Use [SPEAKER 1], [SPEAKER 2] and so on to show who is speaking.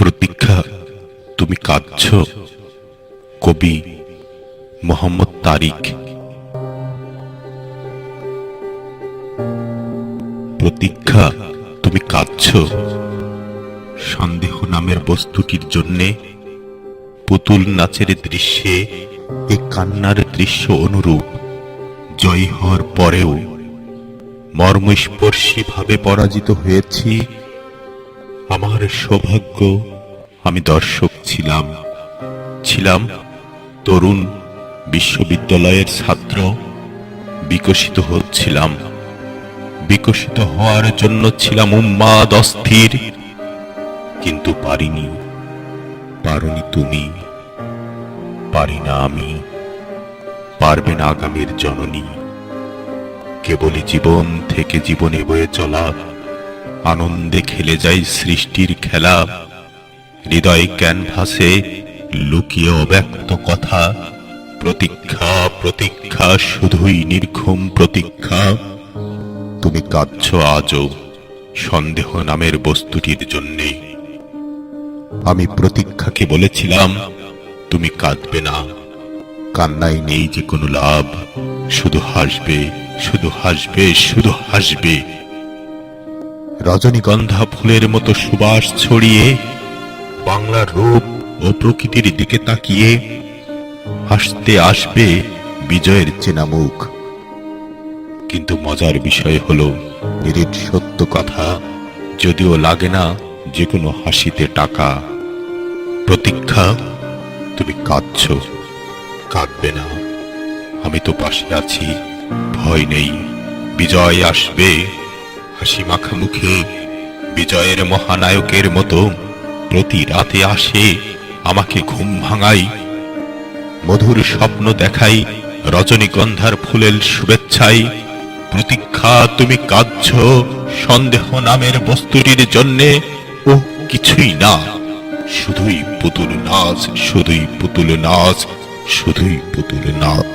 [SPEAKER 1] প্রতীক্ষা, তুমি কাঁদছ? কবি মোহাম্মদ তারিক। প্রতীক্ষা, তুমি কাঁদছ? সন্দেহ নামের বস্তুটির জন্যে পুতুল নাচের দৃশ্যে এ কান্নার দৃশ্য অনুরূপ। জয়ী হওয়ার পরেও মর্মস্পর্শী ভাবে পরাজিত হয়েছি। আমার সৌভাগ্য, আমি দর্শক ছিলাম তরুণ বিশ্ববিদ্যালয়ের ছাত্র। বিকশিত হচ্ছিলাম, বিকশিত হওয়ার জন্য ছিলাম উন্মাদ, অস্থির। কিন্তু পারিনি তুমি, পারি না আমি, পারবে না আগামীর জননী। কেবলই জীবন থেকে জীবনে বয়ে চলা, আনন্দে খেলে যাই সৃষ্টির খেলা। হৃদয় ক্যানভাসে লুকিয়ে অব্যক্ত কথা। প্রতীক্ষা, প্রতীক্ষা, শুধুই নির্ঘুম প্রতীক্ষা। তুমি কাঁদছ আজও সন্দেহ নামের বস্তুটির জন্যে। আমি প্রতীক্ষাকে বলেছিলাম, তুমি কাঁদবে না, কান্নায় নেই যে কোনো লাভ। শুধু হাসবে, শুধু হাসবে, শুধু হাসবে। রজনীগন্ধা ফুলের মতো সুবাস ছড়িয়ে বাংলার রূপ ও প্রকৃতির দিকে তাকিয়ে হাসতে আসবে বিজয়ের চেনা মুখ। কিন্তু মজার বিষয় হলো, নিরেট সত্য কথা, যদিও লাগে না যে কোনো হাসিতে টাকা। প্রতীক্ষা, তুমি কাঁদছ? কাঁদবে না, আমি তো পাশে আছি, ভয় নেই। বিজয় আসবে হাসি মাখা মুখে, বিজয়ের মহানায়কের মতো প্রতি রাতে আসে আমাকে ঘুম ভাঙাই। মধুর স্বপ্ন দেখাই রজনীগন্ধার ফুলের শুভেচ্ছায়। প্রতীক্ষা, তুমি কাঁদছ সন্দেহ নামের বস্তুটির জন্যে। ও কিছুই না, শুধুই পুতুল নাচ, শুধুই পুতুল নাচ, শুধুই পুতুল নাচ।